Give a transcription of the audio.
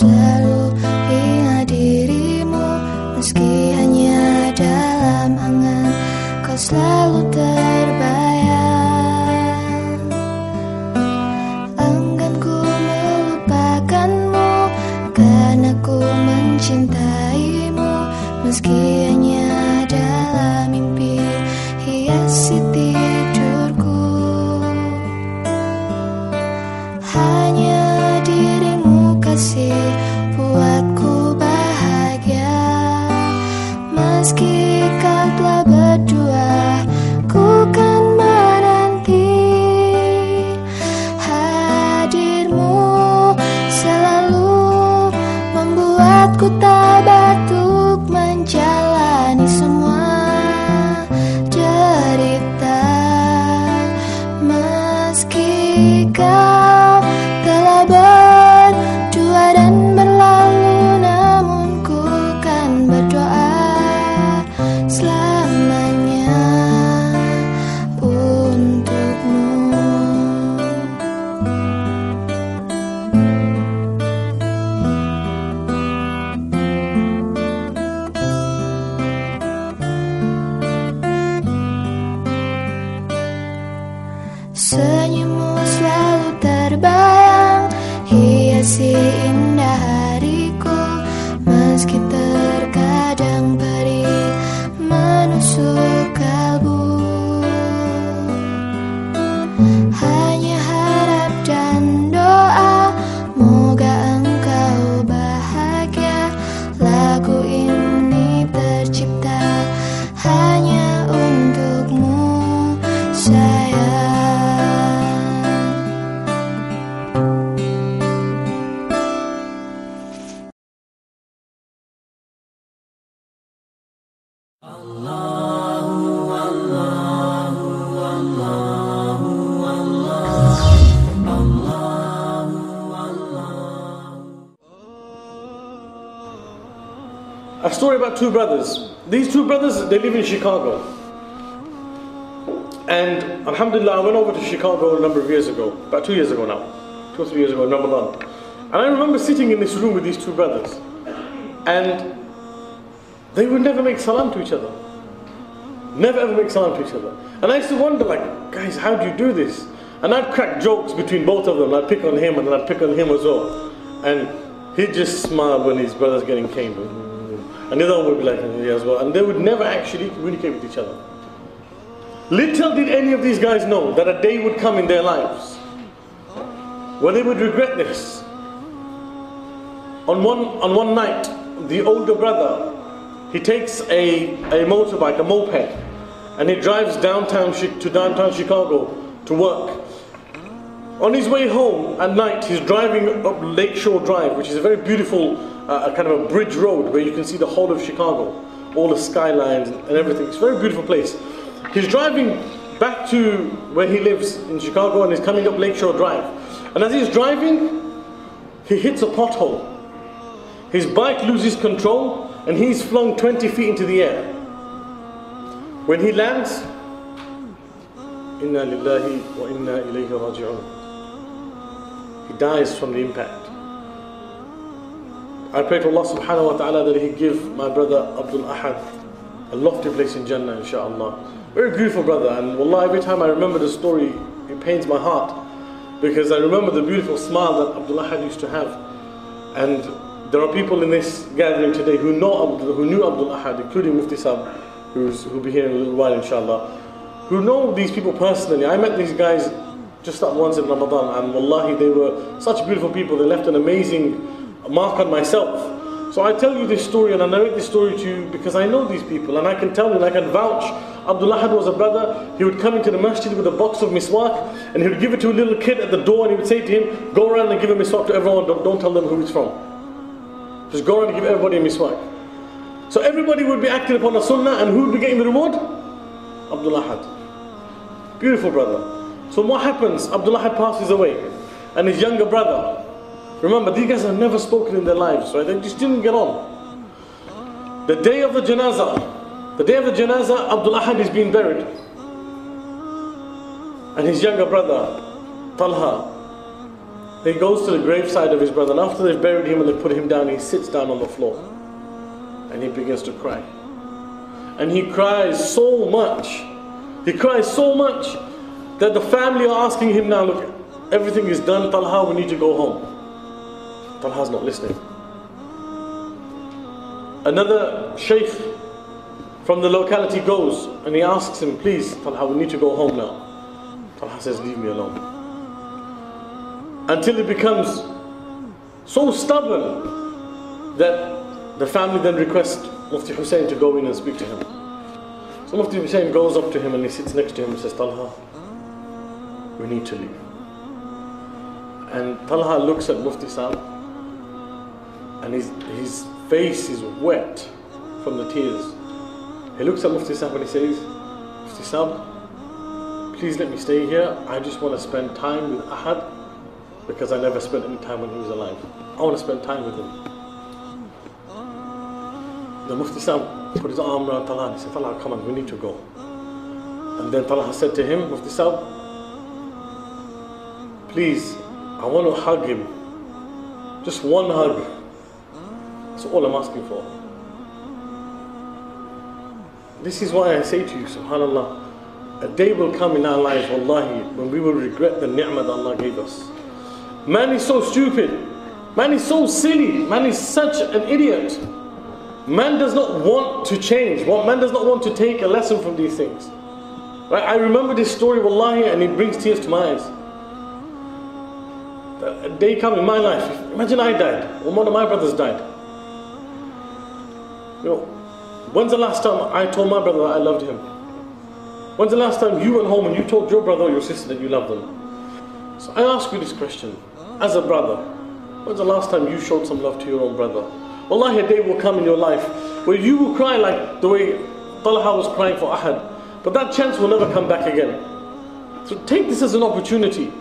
selalu ingat dirimu, meski hanya dalam angan, kau selalu terbayang. Enggan ku melupakanmu, karena ku mencintaimu, meski hanya dalam mimpi hiasi tidurku. Hanya dirimu kasih buatku bahagia, meski kau telah berdua, ku kan menanti hadirmu. Selalu membuatku tak batuk menjalani semua derita, meski kau telah berdua dan berlalu, namun ku kan berdoa selamanya untukmu. Senyummu selalu terbayang, hiasi indah hariku, meski terkadang perih menusuk kalbu. Hanya harap dan doa, moga engkau bahagia. Lagu ini tercipta hanya untukmu, sayang. A story about two brothers. These two brothers, they live in Chicago. And alhamdulillah, I went over to Chicago a number of years ago, about 2 years ago now, 2 or 3 years ago in Ramadan. And I remember sitting in this room with these two brothers, and they would never make salam to each other. Never ever make salam to each other. And I used to wonder, like, guys, how do you do this? And I'd crack jokes between both of them. I'd pick on him and then I'd pick on him as well. And he'd just smile when his brother's getting caned. And the other one would be like, yeah, as well. And they would never actually communicate with each other. Little did any of these guys know that a day would come in their lives where they would regret this. On one night, the older brother, he takes a motorbike, a moped, and he drives downtown Chicago to work. On his way home at night, he's driving up Lakeshore Drive, which is a very beautiful kind of a bridge road where you can see the whole of Chicago, all the skylines and everything. It's a very beautiful place. He's driving back to where he lives in Chicago, and he's coming up Lakeshore Drive. And as he's driving, he hits a pothole. His bike loses control and he's flung 20 feet into the air. When he lands, Inna lillahi wa inna ilayhi raji'un. He dies from the impact. I pray to Allah subhanahu wa ta'ala that He give my brother Abdul Ahad a lofty place in Jannah, inshaAllah. Very beautiful brother, and wallah, every time I remember the story, it pains my heart, because I remember the beautiful smile that Abdul Ahad used to have. And there are people in this gathering today who knew Abdul Ahad, including Mufti Sahib, who'll be here in a little while, inshaAllah, who know these people personally. I met these guys just that once in Ramadan, and wallahi, they were such beautiful people. They left an amazing mark on myself. So I tell you this story, and I narrate this story to you because I know these people, and I can tell you, and I can vouch. Abdul Ahad was a brother. He would come into the masjid with a box of miswak, and he would give it to a little kid at the door, and he would say to him, go around and give a miswak to everyone, don't tell them who it's from. Just go around and give everybody a miswak. So everybody would be acting upon a sunnah, and who would be getting the reward? Abdul Ahad. Beautiful brother. So what happens? Abdul Ahad passes away, and his younger brother, remember, these guys have never spoken in their lives, right? They just didn't get on. The day of the janazah, Abdul Ahad is being buried. And his younger brother, Talha, He goes to the graveside of his brother, and after they've buried him and they put him down, he sits down on the floor and he begins to cry. And he cries so much, that the family are asking him now, look, everything is done, Talha, we need to go home. Talha's not listening. Another sheikh from the locality goes and he asks him, please, Talha, we need to go home now. Talha says, leave me alone. Until he becomes so stubborn that the family then request Mufti Hussain to go in and speak to him. So Mufti Hussain goes up to him and he sits next to him and says, Talha, we need to leave. And Talha looks at Mufti Sahib and his face is wet from the tears. He looks at Mufti Sahib and he says, Mufti Sahib, please let me stay here. I just want to spend time with Ahad because I never spent any time when he was alive. I want to spend time with him. The Mufti Sahib put his arm around Talha and he said, Talha, come on, we need to go. And then Talha said to him, Mufti Sahib, please, I want to hug him. Just one hug. That's all I'm asking for. This is why I say to you, subhanAllah, a day will come in our lives, wallahi, when we will regret the ni'mah that Allah gave us. Man is so stupid. Man is so silly. Man is such an idiot. Man does not want to change. Man does not want to take a lesson from these things. Right? I remember this story, wallahi, and it brings tears to my eyes. A day come in my life, imagine I died, or one of my brothers died. You know, when's the last time I told my brother that I loved him? When's the last time you went home and you told your brother or your sister that you love them? So I ask you this question, as a brother, when's the last time you showed some love to your own brother? Wallahi, a day will come in your life where you will cry like the way Talha was crying for Ahad, but that chance will never come back again. So take this as an opportunity.